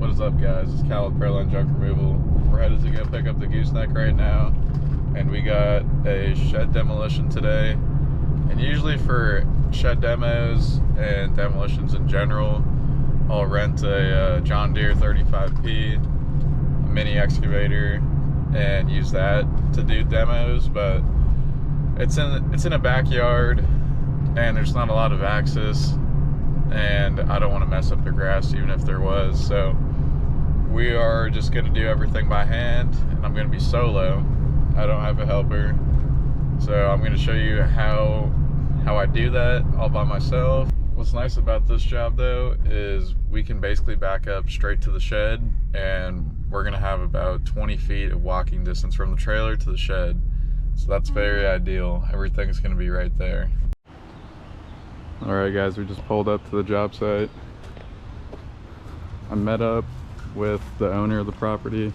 What is up, guys? It's Cal with Proline Junk Removal. We're headed to go pick up the gooseneck right now, and we got a shed demolition today. And usually for shed demos and demolitions in general, I'll rent a John Deere 35P, a mini excavator, and use that to do demos. But it's in a backyard, and there's not a lot of access, and I don't want to mess up the grass even if there was. So we are just going to do everything by hand, and I'm going to be solo. I don't have a helper, so I'm going to show you how I do that all by myself. What's nice about this job though is we can basically back up straight to the shed, and we're going to have about 20 feet of walking distance from the trailer to the shed. So that's very ideal. Everything's going to be right there. Alright guys, we just pulled up to the job site. I met up with the owner of the property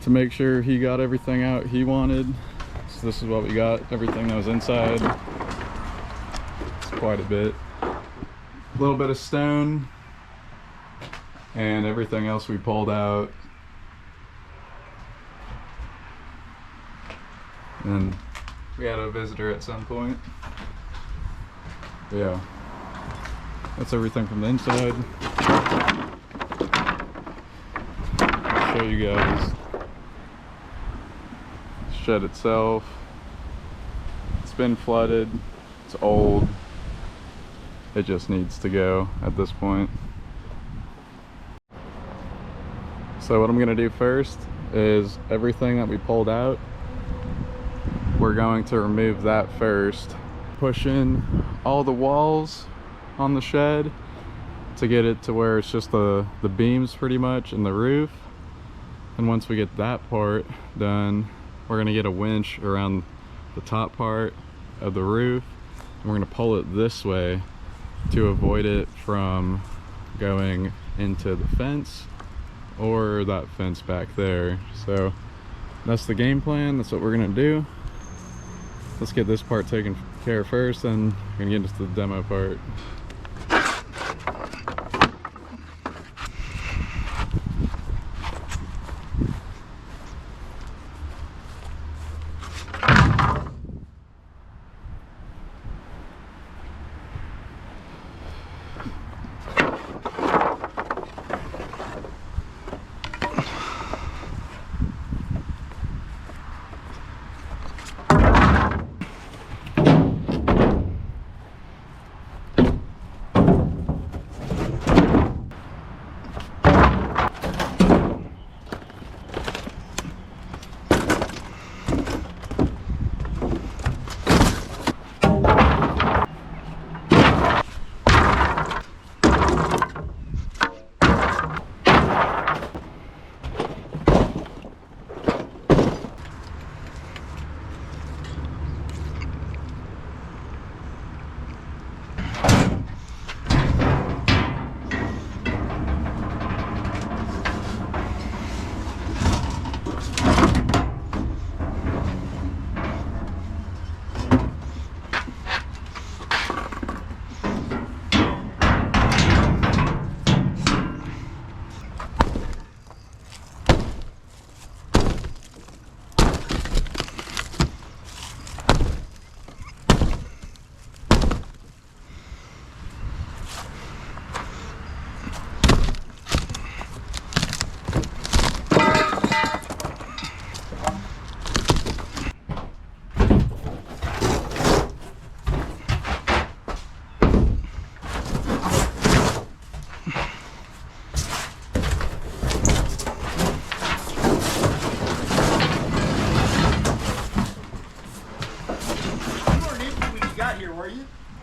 to make sure he got everything out he wanted. So this is what we got, everything that was inside. It's quite a bit. A little bit of stone, and everything else we pulled out. And we had a visitor at some point. Yeah, that's everything from the inside. I'll show you guys the shed itself. It's been flooded, it's old, it just needs to go at this point. So what I'm gonna do first is everything that we pulled out, we're going to remove that first. Push in all the walls on the shed to get it to where it's just the beams pretty much and the roof. And once we get that part done, we're gonna get a winch around the top part of the roof, and we're gonna pull it this way to avoid it from going into the fence or that fence back there. So that's the game plan, that's what we're gonna do. Let's get this part taken care of first, and we're gonna get into the demo part.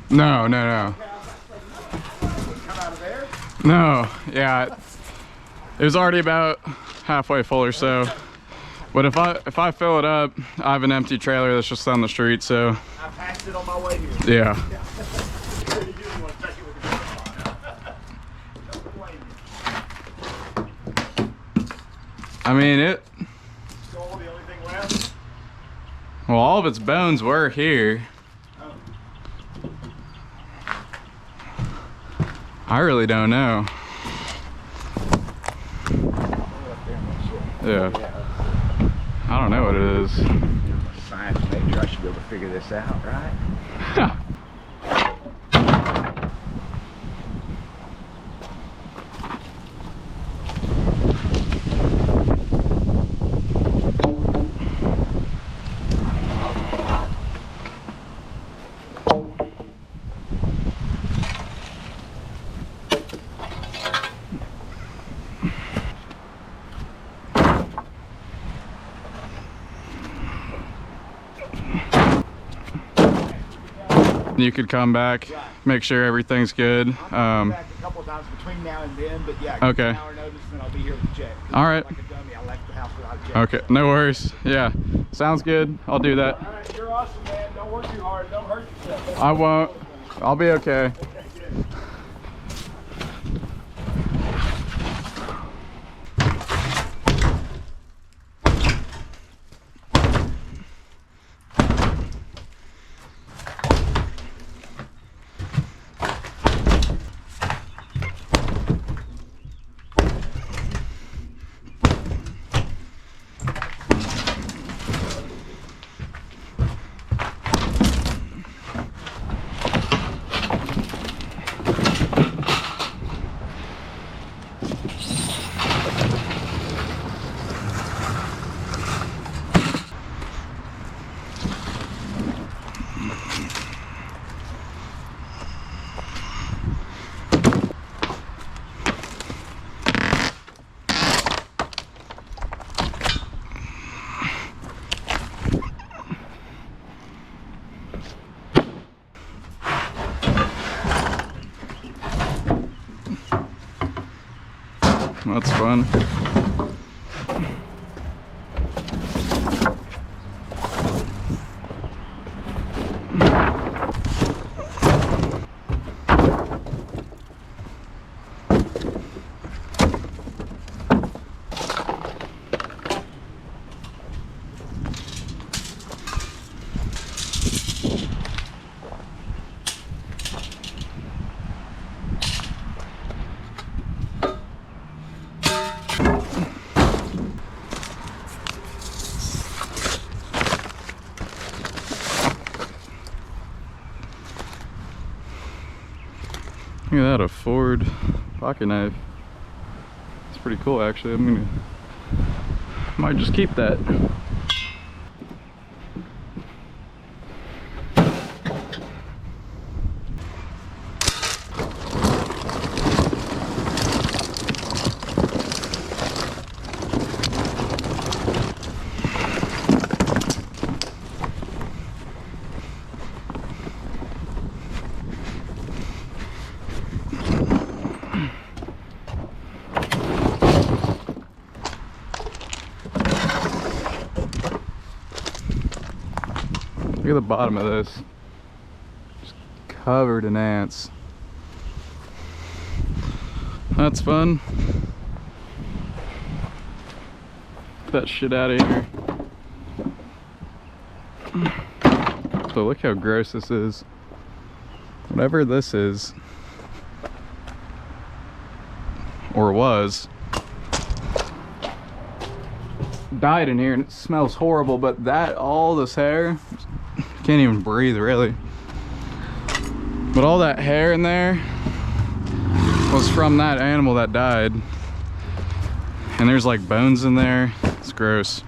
No. No, yeah, it was already about halfway full or so. But if I fill it up, I have an empty trailer that's just down the street, so. I passed it on my way here. Yeah. I mean, it. So the only thing left? Well, all of its bones were here. I really don't know. Yeah. I don't know what it is. I'm a science major. I should be able to figure this out, right? You could come back, make sure everything's good. I'll back a couple of times between now and then, but yeah, Okay. give me an hour notice and I'll be here to check. All right. Like a dummy, I left the house without a check. Okay, no worries. Yeah, sounds good. I'll do that. All right, you're awesome, man. Don't work too hard. Don't hurt yourself. I won't. I'll be okay. That's fun. Look at that, a Ford pocket knife. It's pretty cool actually. Might just keep that. Look at the bottom of this. Just covered in ants. That's fun. Get that shit out of here. So look how gross this is. Whatever this is, or was, died in here and it smells horrible, but all this hair, can't even breathe really. But all that hair in there was from that animal that died. And there's like bones in there. It's gross.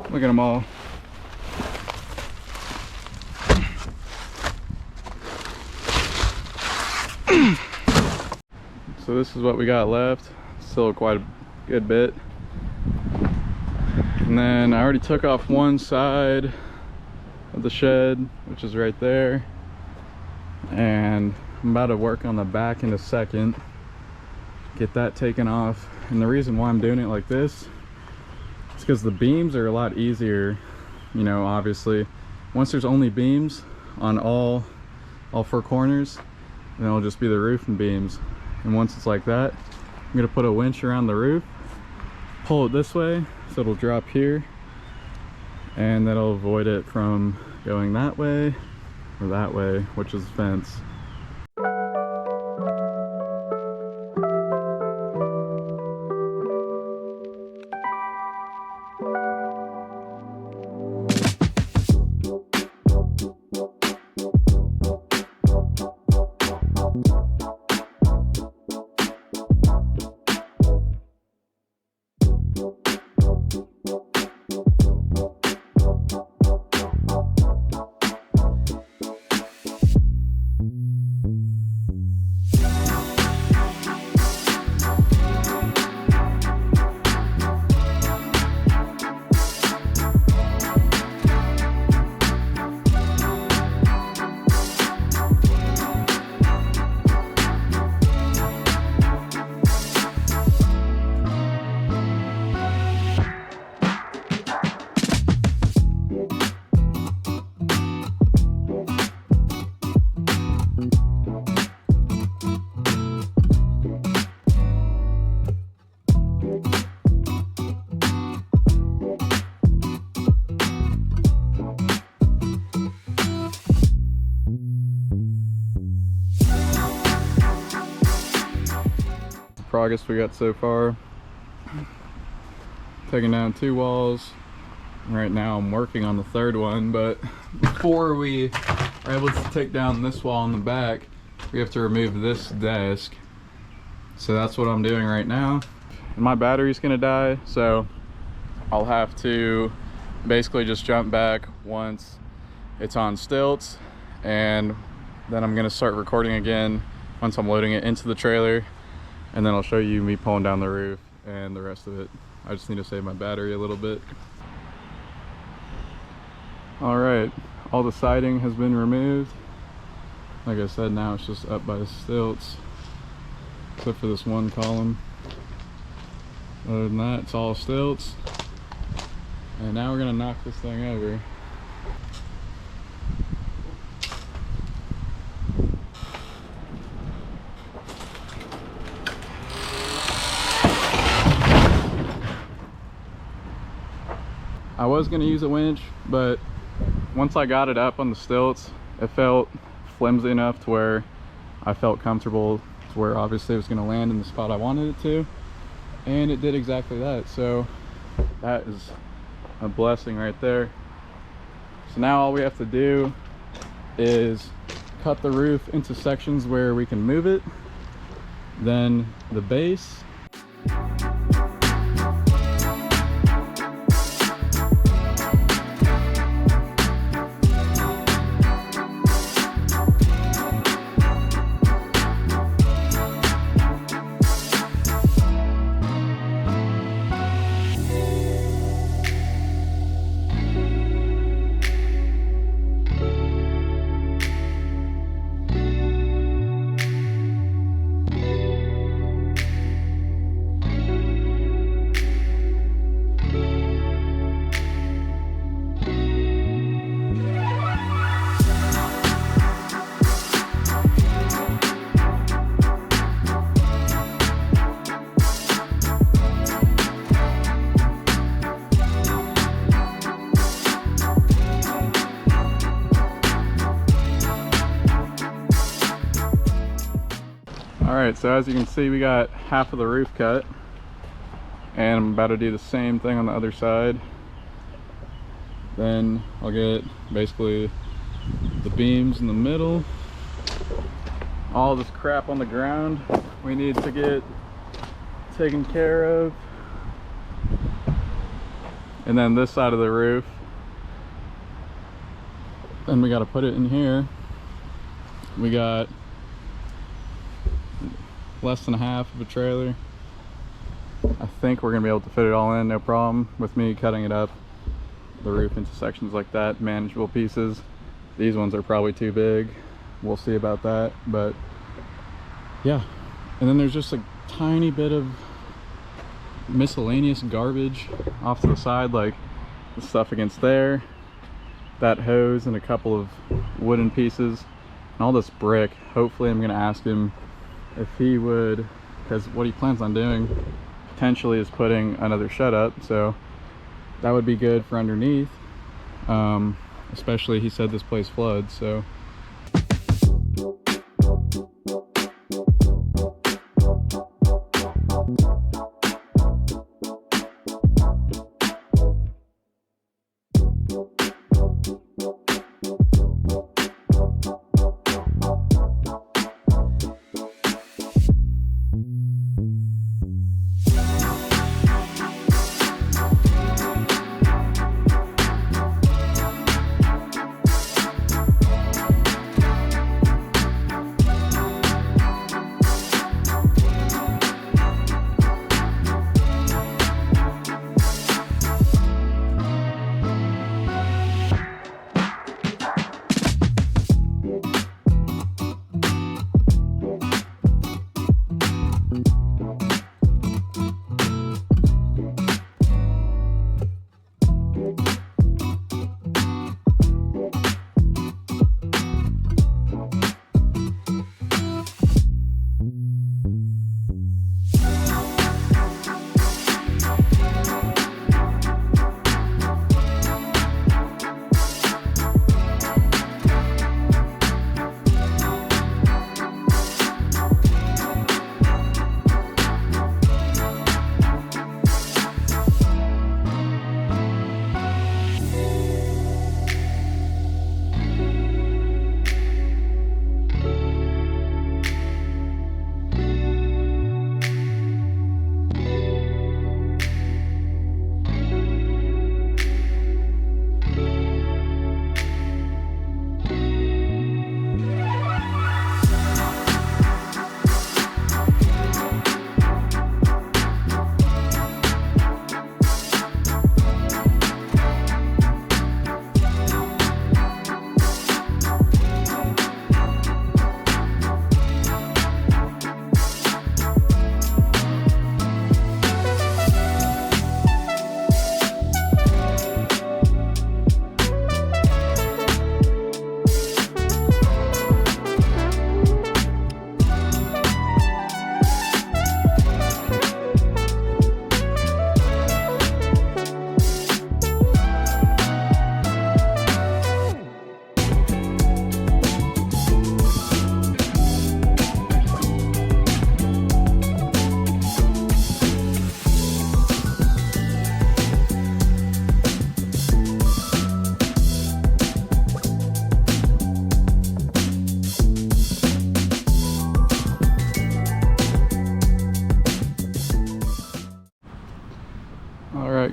Look at them all. So this is what we got left. Still quite a good bit. And then I already took off one side of the shed, which is right there. And I'm about to work on the back in a second. Get that taken off. And the reason why I'm doing it like this is because the beams are a lot easier, you know, obviously. Once there's only beams on all four corners, then it'll just be the roof and beams. And once it's like that, I'm gonna put a winch around the roof, pull it this way so it'll drop here, and that'll avoid it from going that way or that way, which is the fence. progress we got so far. Taking down 2 walls. Right now I'm working on the 3rd one, but before we are able to take down this wall in the back, we have to remove this desk. So that's what I'm doing right now. And my battery's gonna die, so I'll have to basically just jump back once it's on stilts, and then I'm gonna start recording again once I'm loading it into the trailer, and then I'll show you me pulling down the roof and the rest of it. I just need to save my battery a little bit. All right, all the siding has been removed. Like I said, now it's just up by the stilts, except for this one column. Other than that, it's all stilts. And now we're gonna knock this thing over. I was gonna use a winch, but once I got it up on the stilts, it felt flimsy enough to where I felt comfortable to where obviously it was gonna land in the spot I wanted it to. And it did exactly that. So that is a blessing right there. So now all we have to do is cut the roof into sections where we can move it. Then the base. Alright, so as you can see, we got half of the roof cut, and I'm about to do the same thing on the other side. Then I'll get basically the beams in the middle, all this crap on the ground we need to get taken care of, and then this side of the roof, then we got to put it in here. We got less than half of a trailer. I think we're gonna be able to fit it all in, no problem with me cutting it up, the roof into sections like that, manageable pieces. These ones are probably too big, we'll see about that, but yeah. And then there's just a tiny bit of miscellaneous garbage off to the side, like the stuff against there, that hose, and a couple of wooden pieces, and all this brick. Hopefully I'm gonna ask him if he would, because what he plans on doing potentially is putting another shed up, so that would be good for underneath. Especially, he said this place floods, so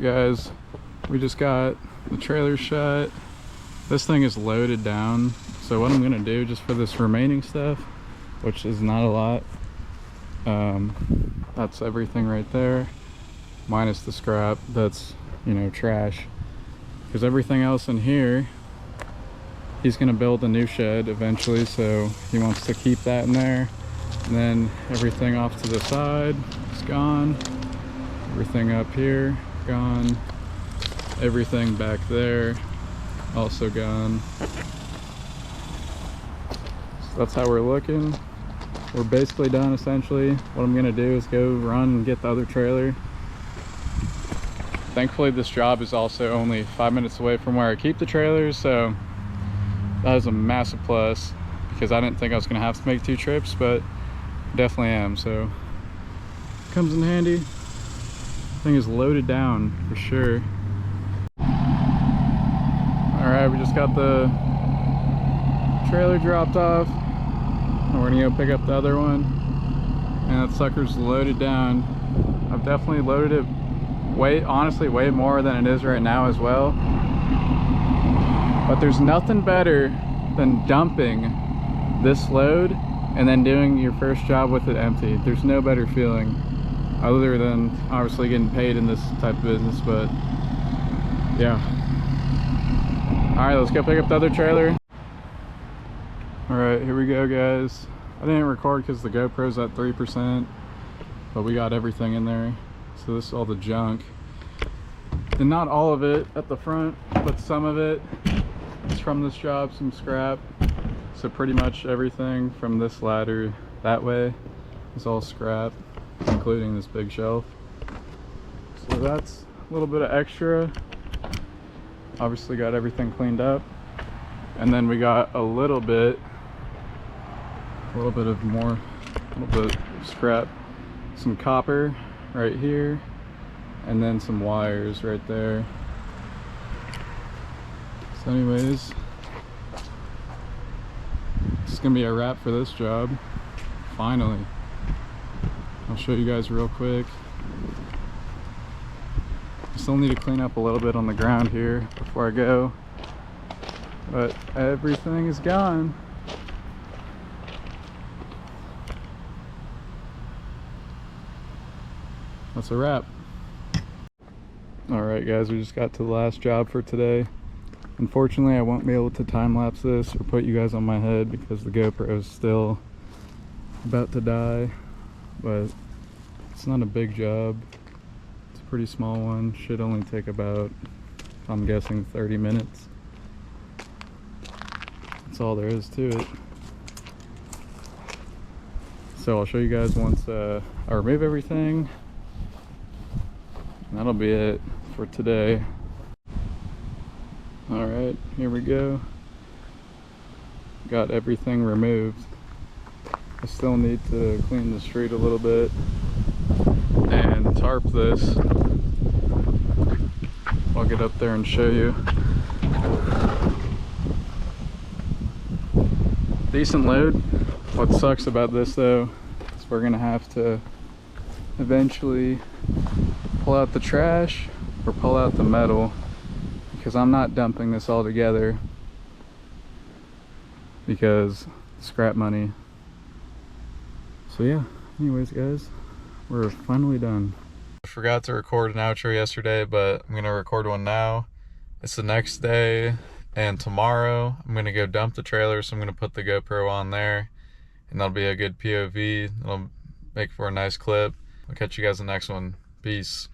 guys, we just got the trailer shut. This thing is loaded down, so what I'm gonna do just for this remaining stuff, which is not a lot, that's everything right there, minus the scrap that's, you know, trash, because everything else in here, he's gonna build a new shed eventually, so he wants to keep that in there. And then everything off to the side is gone. Everything up here, gone. Everything back there, also gone. So that's how we're looking. We're basically done essentially. What I'm gonna do is go run and get the other trailer. Thankfully this job is also only 5 minutes away from where I keep the trailers, so that is a massive plus, because I didn't think I was gonna have to make 2 trips, but definitely am, so comes in handy. Thing is loaded down for sure. All right, we just got the trailer dropped off, and we're gonna go pick up the other one, and that sucker's loaded down. I've definitely loaded it honestly way more than it is right now as well, but there's nothing better than dumping this load and then doing your first job with it empty. There's no better feeling other than obviously getting paid in this type of business, but yeah. All right, let's go pick up the other trailer. All right, here we go, guys. I didn't record because the GoPro's at 3%, but we got everything in there. So this is all the junk, and not all of it at the front, but some of it is from this job, some scrap. So pretty much everything from this ladder that way is all scrap, including this big shelf. So that's a little bit of extra. Obviously got everything cleaned up. And then we got a little bit of scrap. Some copper right here, and then some wires right there. So anyways, it's gonna be a wrap for this job, finally. I'll show you guys real quick. I still need to clean up a little bit on the ground here before I go, but everything is gone. That's a wrap. All right, guys, we just got to the last job for today. Unfortunately, I won't be able to time lapse this or put you guys on my head because the GoPro is still about to die, but it's not a big job. It's a pretty small one. Should only take about, I'm guessing, 30 minutes. That's all there is to it. So I'll show you guys once I remove everything. And that'll be it for today. All right, here we go. Got everything removed. I still need to clean the street a little bit and tarp this. I'll get up there and show you. Decent load. What sucks about this though is we're gonna have to eventually pull out the trash or pull out the metal, because I'm not dumping this all together because scrap money. So yeah, anyways guys, we're finally done. I forgot to record an outro yesterday, but I'm gonna record one now. It's the next day, and tomorrow I'm gonna go dump the trailer, so I'm gonna put the GoPro on there, and that'll be a good POV. It'll make for a nice clip. I'll catch you guys in the next one. Peace.